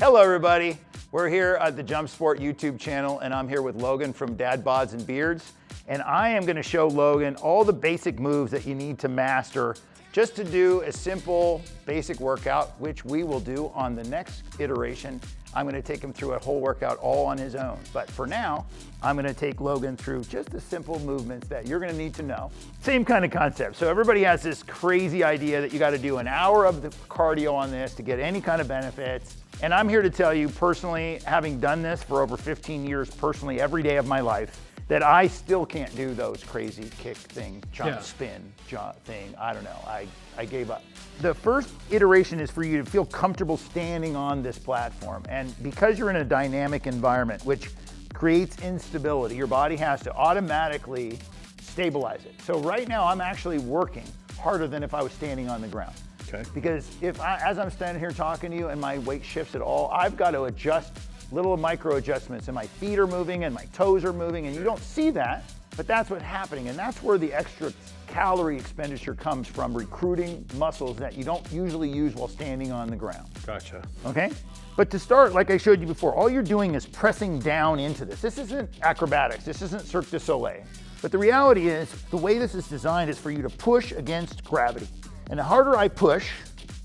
Hello everybody, we're here at the JumpSport YouTube channel and I'm here with Logan from Dad Bods and Beards, and I am going to show Logan all the basic moves that you need to master just to do a simple basic workout, which we will do on the next iteration. I'm going to take him through a whole workout all on his own, but for now I'm going to take Logan through just the simple movements that you're going to need to know. Same kind of concept. So everybody has this crazy idea that you got to do an hour of the cardio on this to get any kind of benefits. And I'm here to tell you personally, having done this for over 15 years personally every day of my life, that I still can't do those crazy kick thing, jump, spin, jump thing. I don't know, I gave up. The first iteration is for you to feel comfortable standing on this platform. And because you're in a dynamic environment, which creates instability, your body has to automatically stabilize it. So right now I'm actually working harder than if I was standing on the ground. Okay. Because as I'm standing here talking to you and my weight shifts at all, I've got to adjust little micro adjustments and my feet are moving and my toes are moving, and you don't see that, but that's what's happening. And that's where the extra calorie expenditure comes from, recruiting muscles that you don't usually use while standing on the ground. Gotcha. Okay? But to start, like I showed you before, all you're doing is pressing down into this. This isn't acrobatics, this isn't Cirque du Soleil. But the reality is, the way this is designed is for you to push against gravity. And the harder I push,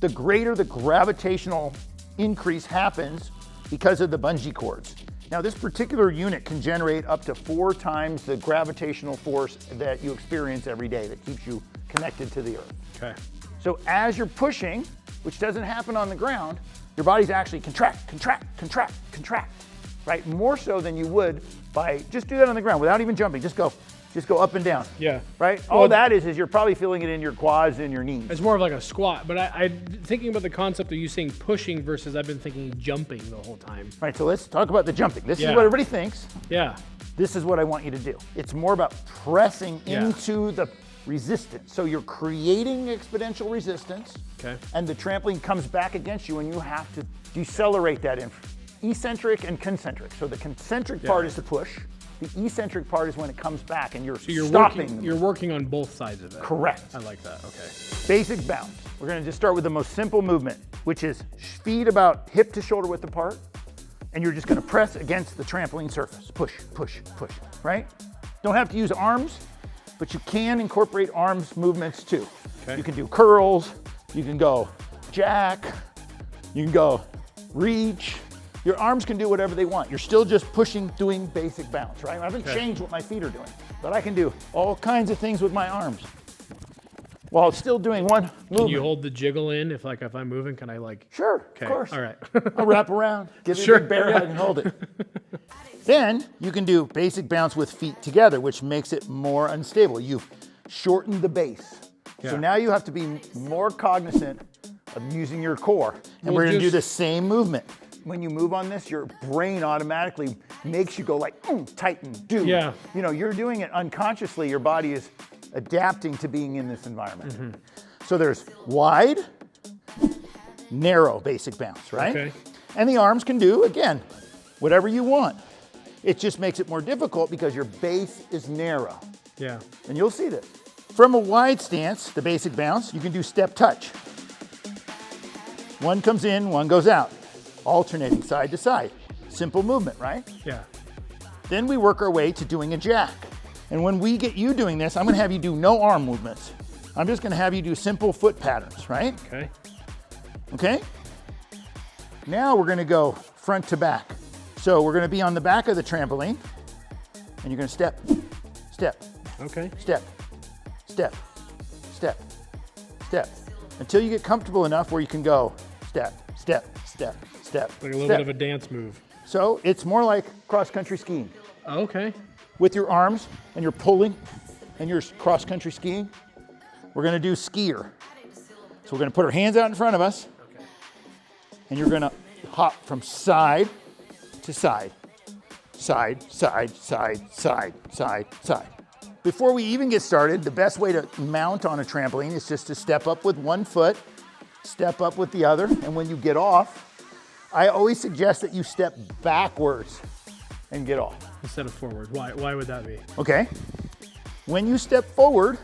the greater the gravitational increase happens because of the bungee cords. Now this particular unit can generate up to 4 times the gravitational force that you experience every day that keeps you connected to the earth. Okay. So as you're pushing, which doesn't happen on the ground, your body's actually contract, right? More so than you would by, just do that on the ground without even jumping, just go up and down. Yeah. Right? All that is you're probably feeling it in your quads and your knees. It's more of like a squat, but I thinking about the concept of you saying pushing versus I've been thinking jumping the whole time. Right, so let's talk about the jumping. This is what everybody thinks. Yeah. This is what I want you to do. It's more about pressing into the resistance. So you're creating exponential resistance, and the trampoline comes back against you and you have to decelerate that in eccentric and concentric. So the concentric part is the push. The eccentric part is when it comes back and you're stopping. You're working on both sides of it. Correct. I like that, okay. Basic bounce. We're gonna just start with the most simple movement, which is feet about hip to shoulder width apart, and you're just gonna press against the trampoline surface. Push, push, push, right? Don't have to use arms, but you can incorporate arms movements too. Okay. You can do curls, you can go jack, you can go reach. Your arms can do whatever they want. You're still just pushing, doing basic bounce, right? I haven't changed what my feet are doing, but I can do all kinds of things with my arms while still doing one movement. Can you hold the jiggle in if I'm moving? Can I like? Sure, of course. All right. I'll wrap around, give you a big bear hug and hold it. Then you can do basic bounce with feet together, which makes it more unstable. You've shortened the base. So now you have to be more cognizant of using your core. And we're gonna do the same movement. When you move on this, your brain automatically makes you go like, tighten, do. Yeah. You know, you're doing it unconsciously. Your body is adapting to being in this environment. So there's wide, narrow basic bounce, right? Okay. And the arms can do, again, whatever you want. It just makes it more difficult because your base is narrow. Yeah. And you'll see this. From a wide stance, the basic bounce, you can do step touch. One comes in, one goes out. Alternating side to side. Simple movement, right? Yeah. Then we work our way to doing a jack. And when we get you doing this, I'm gonna have you do no arm movements. I'm just gonna have you do simple foot patterns, right? Okay. Okay? Now we're gonna go front to back. So we're gonna be on the back of the trampoline, and you're gonna step, step, okay, step, step, step, step, until you get comfortable enough where you can go step, step, step, step, like a little bit of a dance move. So it's more like cross-country skiing. Okay. With your arms, and you're pulling, and you're cross-country skiing. We're gonna do skier. So we're gonna put our hands out in front of us, and you're gonna hop from side to side, side, side, side, side, side, side. Before we even get started, the best way to mount on a trampoline is just to step up with one foot, step up with the other, and when you get off, I always suggest that you step backwards and get off. Instead of forward. Why would that be? Okay. When you step forward,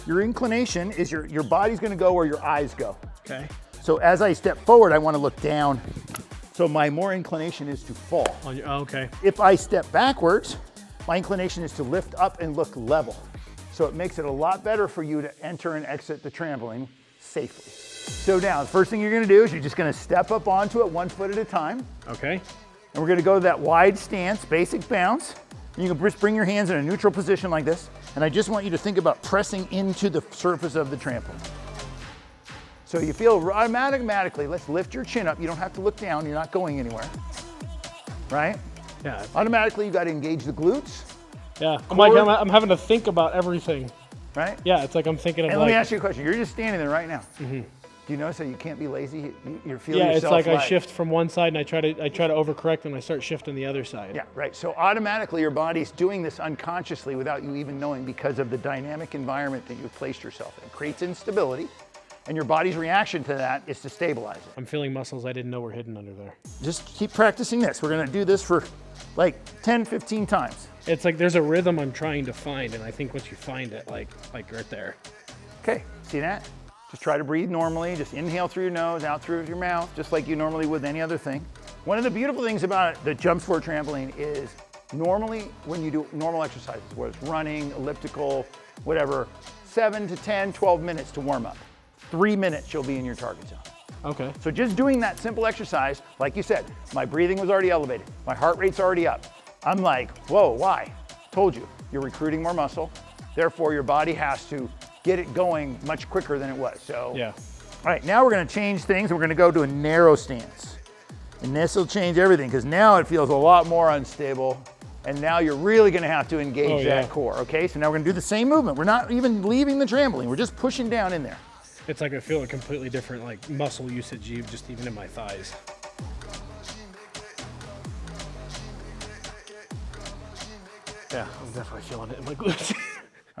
your inclination is your body's gonna go where your eyes go. Okay. So as I step forward, I wanna look down So my more inclination is to fall. On your, oh, okay. If I step backwards, my inclination is to lift up and look level. So it makes it a lot better for you to enter and exit the trampoline safely. So now, the first thing you're gonna do is you're just gonna step up onto it 1 foot at a time. Okay. And we're gonna go to that wide stance, basic bounce. And you can just bring your hands in a neutral position like this. And I just want you to think about pressing into the surface of the trampoline. So you feel automatically, let's lift your chin up. You don't have to look down, you're not going anywhere, right? Yeah. Automatically, you gotta engage the glutes, Yeah. I'm having to think about everything. right? Yeah, it's like I'm thinking of And like. let me ask you a question. You're just standing there right now. Do you notice that you can't be lazy? You're feeling yeah, it's yourself like I shift from one side and I try to overcorrect and I start shifting the other side. Yeah, right. So automatically your body's doing this unconsciously without you even knowing because of the dynamic environment that you've placed yourself in. It creates instability, and your body's reaction to that is to stabilize it. I'm feeling muscles I didn't know were hidden under there. Just keep practicing this. We're gonna do this for like 10, 15 times. It's like there's a rhythm I'm trying to find, and I think once you find it, like right there. Okay, see that? Just try to breathe normally. Just inhale through your nose, out through your mouth, just like you normally would any other thing. One of the beautiful things about the JumpSport trampoline is normally when you do normal exercises, whether it's running, elliptical, whatever, 7 to 10, 12 minutes to warm up. 3 minutes you'll be in your target zone. Okay. So just doing that simple exercise, like you said, my breathing was already elevated. My heart rate's already up. I'm like, whoa, why? Told you, you're recruiting more muscle. Therefore, your body has to get it going much quicker than it was. So, Yeah. All right, now we're gonna change things. We're gonna go to a narrow stance. And this will change everything because now it feels a lot more unstable. And now you're really gonna have to engage that core, okay? So now we're gonna do the same movement. We're not even leaving the trampoline. We're just pushing down in there. It's like I feel a completely different like muscle usage just even in my thighs. Yeah, I'm definitely feeling it in my glutes.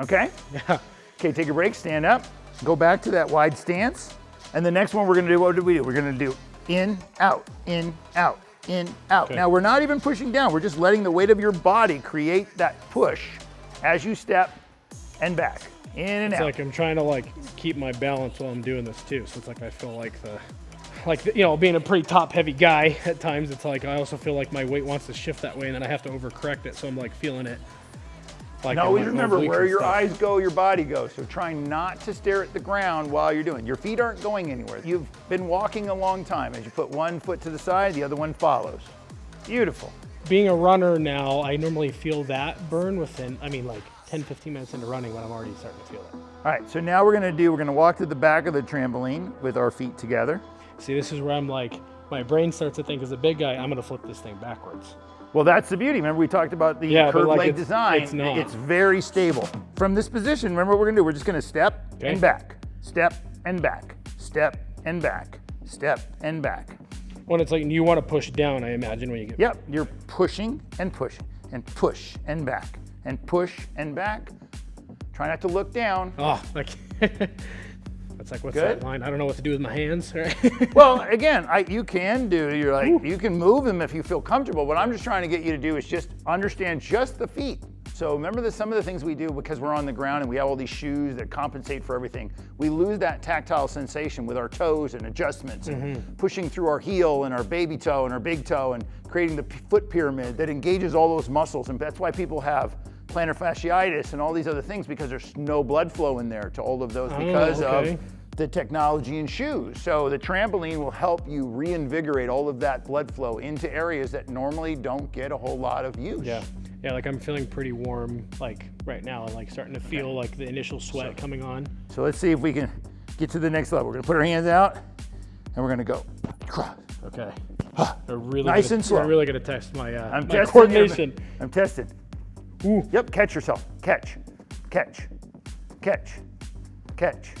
Okay? Yeah. Okay, take a break, stand up, go back to that wide stance. And the next one we're gonna do, what did we do? We're gonna do in, out, in, out, in, out. Okay. Now we're not even pushing down, we're just letting the weight of your body create that push as you step and back, in and It's out. like I'm trying to like keep my balance while I'm doing this too. So it's like I feel like you know, being a pretty top heavy guy at times, it's like I also feel like my weight wants to shift that way and then I have to overcorrect it. So I'm like feeling it. Like Now always my remember obliques where and your stuff. eyes go, your body goes. So try not to stare at the ground while you're doing. Your feet aren't going anywhere. You've been walking a long time. As you put one foot to the side, the other one follows. Beautiful. Being a runner now, I normally feel that burn within, I mean like 10, 15 minutes into running when I'm already starting to feel it. All right, so now we're gonna walk to the back of the trampoline with our feet together. See, this is where I'm like, my brain starts to think as a big guy, I'm gonna flip this thing backwards. Well, that's the beauty. Remember we talked about the Yeah, but curved like leg it's design. not. It's very stable. From this position, remember what we're gonna do? We're just gonna step Okay. and back, step and back, step and back, step and back. When it's like, you wanna push down, I imagine, when you get Yep, you're pushing and pushing and push and back and push and back. Try not to look down. Oh, like, that's like, what's Good. that line? I don't know what to do with my hands. Well, again, you can you can move them if you feel comfortable. What I'm just trying to get you to do is just understand just the feet. So remember that some of the things we do because we're on the ground and we have all these shoes that compensate for everything, we lose that tactile sensation with our toes and adjustments and pushing through our heel and our baby toe and our big toe and creating the foot pyramid that engages all those muscles. And that's why people have plantar fasciitis and all these other things because there's no blood flow in there to all of those because of the technology in shoes. So the trampoline will help you reinvigorate all of that blood flow into areas that normally don't get a whole lot of use. Yeah, like I'm feeling pretty warm, like right now. I'm like starting to feel like the initial sweat coming on. So let's see if we can get to the next level. We're gonna put our hands out and we're gonna go. Okay. They're really Nice gonna, and slow. They're really gonna test my, I'm my testing coordination. I'm testing. Ooh. Yep, catch yourself. Catch, catch, catch, catch.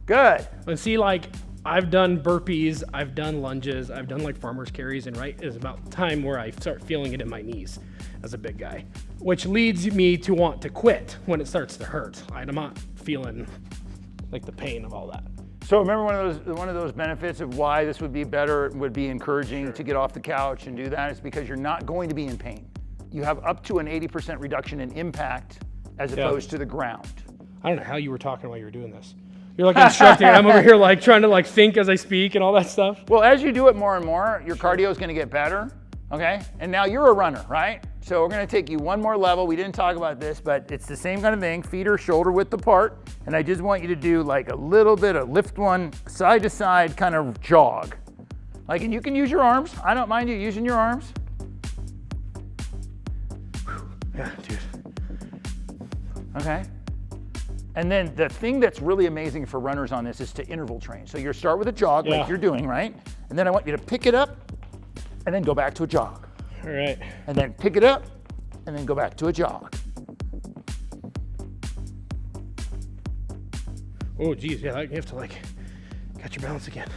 Good. And see, like, I've done burpees, I've done lunges, I've done like farmer's carries, and right is about the time where I start feeling it in my knees as a big guy, which leads me to want to quit when it starts to hurt. I'm not feeling like the pain of all that. So remember one of those benefits of why this would be better, would be encouraging to get off the couch and do that is because you're not going to be in pain. You have up to an 80% reduction in impact as opposed to the ground. I don't know how you were talking while you were doing this. You're like instructing. I'm over here like trying to like think as I speak and all that stuff. Well, as you do it more and more, your cardio is going to get better, okay? And now you're a runner, right? So we're going to take you one more level. We didn't talk about this, but it's the same kind of thing. Feet are shoulder width apart, and I just want you to do like a little bit of lift one side to side kind of jog. Like, and you can use your arms. I don't mind you using your arms. Yeah, dude. Okay. And then the thing that's really amazing for runners on this is to interval train. So you start with a jog like you're doing, right? And then I want you to pick it up and then go back to a jog. All right. And then pick it up and then go back to a jog. Oh, geez, yeah, you have to like catch your balance again.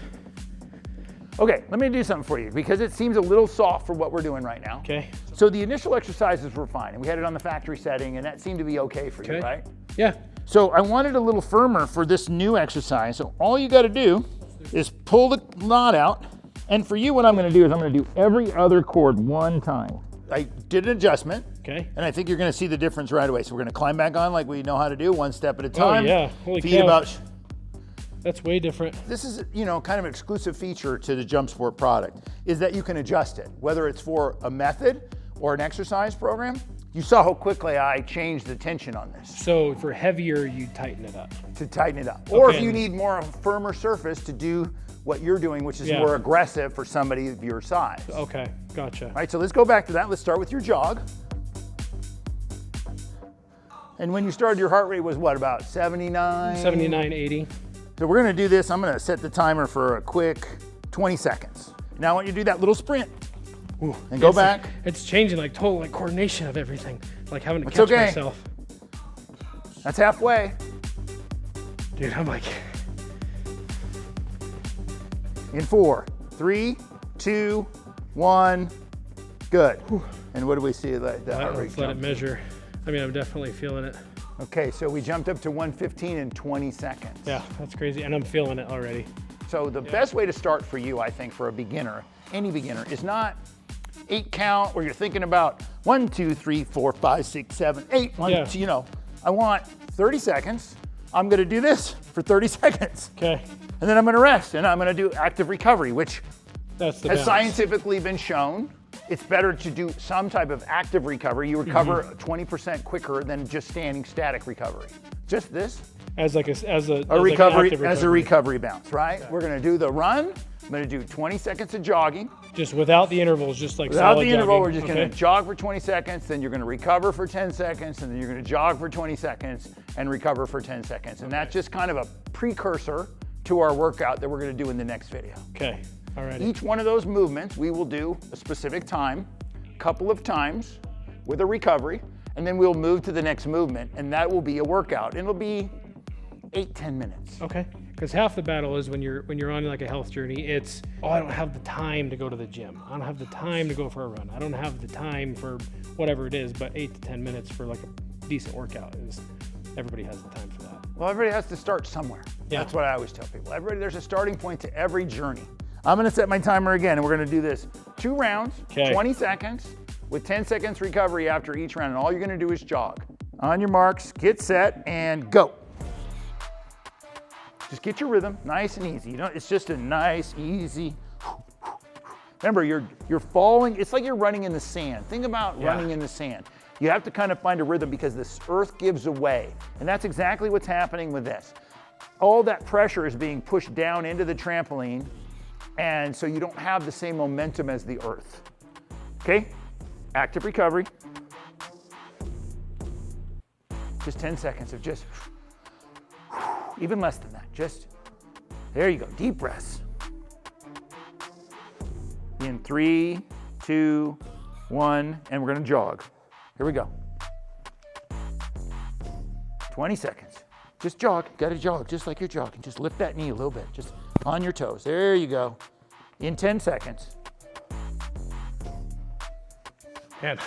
Okay, let me do something for you because it seems a little soft for what we're doing right now. Okay. So the initial exercises were fine and we had it on the factory setting and that seemed to be okay for you, right? Yeah. So I wanted a little firmer for this new exercise. So all you gotta do is pull the knot out. And for you, what I'm gonna do is I'm gonna do every other cord one time. I did an adjustment. Okay. And I think you're gonna see the difference right away. So we're gonna climb back on like we know how to do, one step at a time. Oh yeah, holy Feet cow. about. That's way different. This is, you know, kind of an exclusive feature to the JumpSport product is that you can adjust it, whether it's for a method or an exercise program. You saw how quickly I changed the tension on this. So for heavier, you tighten it up. To tighten it up. Or Okay. if you need more firmer surface to do what you're doing, which is Yeah. more aggressive for somebody of your size. Okay, gotcha. All right, so let's go back to that. Let's start with your jog. And when you started, your heart rate was what, about 79? 79, 80. So we're gonna do this. I'm gonna set the timer for a quick 20 seconds. Now I want you to do that little sprint. Ooh, And go back. It's changing like total like coordination of everything. Like having to It's catch okay. myself. That's halfway. Dude, I'm like, In 4, 3, 2, 1, good. And what do we see? The heart rate let's let it jump? measure. I mean, I'm definitely feeling it. Okay, so we jumped up to 115 in 20 seconds. Yeah, that's crazy. And I'm feeling it already. So the best way to start for you, I think, for a beginner, any beginner, is not 8 count where you're thinking about 1, 2, 3, 4, 5, 6, 7, 8. Yeah. You know, I want 30 seconds. I'm gonna do this for 30 seconds. Okay, And then I'm gonna rest and I'm gonna do active recovery, which that's the has balance. scientifically been shown. It's better to do some type of active recovery. You recover 20% quicker than just standing static recovery. Just this. As like a Recovery, active as a recovery bounce, right? We're gonna do the run. I'm gonna do 20 seconds of jogging. Just without the intervals, just like Without solid the interval, jogging. we're just gonna jog for 20 seconds, then you're gonna recover for 10 seconds, and then you're gonna jog for 20 seconds and recover for 10 seconds. And that's just kind of a precursor to our workout that we're gonna do in the next video. Okay, all right. Each one of those movements, we will do a specific time, couple of times with a recovery, and then we'll move to the next movement, and that will be a workout. And it'll be 8-10 minutes. Okay, because half the battle is when you're on like a health journey, it's, oh, I don't have the time to go to the gym. I don't have the time to go for a run. I don't have the time for whatever it is, but 8 to 10 minutes for like a decent workout is, everybody has the time for that. Well, everybody has to start somewhere. Yeah. That's what I always tell people. Everybody, there's a starting point to every journey. I'm gonna set my timer again, and we're gonna do this 2 rounds, 20 seconds, with 10 seconds recovery after each round. And all you're gonna do is jog. On your marks, get set, and go. Just get your rhythm, nice and easy. You know, it's just a nice, easy. Remember, you're falling. It's like you're running in the sand. Think about running in the sand. You have to kind of find a rhythm because this earth gives away. And that's exactly what's happening with this. All that pressure is being pushed down into the trampoline, and so you don't have the same momentum as the earth. Okay? Active recovery. Just 10 seconds of just, even less than that. Just, there you go, deep breaths. In 3, 2, 1, and we're gonna jog. Here we go. 20 seconds. Just jog, gotta jog, just like you're jogging. Just lift that knee a little bit, just on your toes. There you go. In 10 seconds. Man.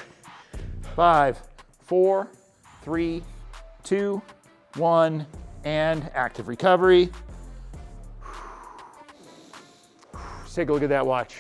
5, 4, 3, 2, 1, and active recovery. Take a look at that watch.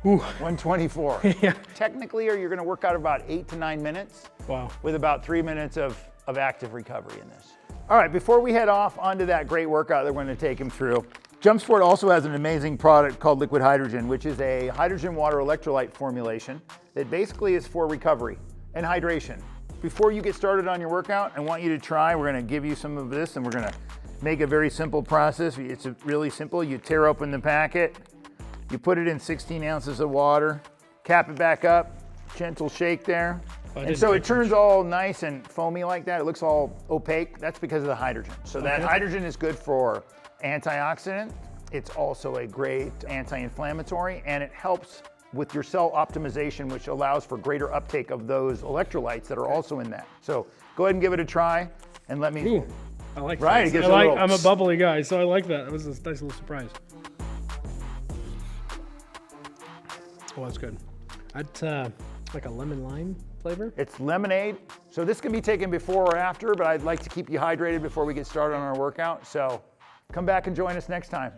Ooh. 124. Yeah. Technically, you're gonna work out about 8 to 9 minutes Wow. with about 3 minutes of active recovery in this. All right, before we head off onto that great workout that we're going to take him through, JumpSport also has an amazing product called Liquid Hydrogen, which is a hydrogen water electrolyte formulation that basically is for recovery and hydration. Before you get started on your workout, I want you to try. We're going to give you some of this, and we're going to make a very simple process. It's really simple. You tear open the packet, you put it in 16 ounces of water, cap it back up, gentle shake there. And so it turns all nice and foamy like that. It looks all opaque. That's because of the hydrogen. So that hydrogen is good for antioxidant. It's also a great anti-inflammatory, and it helps with your cell optimization, which allows for greater uptake of those electrolytes that are also in that. So go ahead and give it a try and let me. Ooh, I like right, that. I'm a bubbly guy, so I like that. It was a nice little surprise. Oh, that's good. That's like a lemon lime flavor. It's lemonade. So this can be taken before or after, but I'd like to keep you hydrated before we get started on our workout. So come back and join us next time.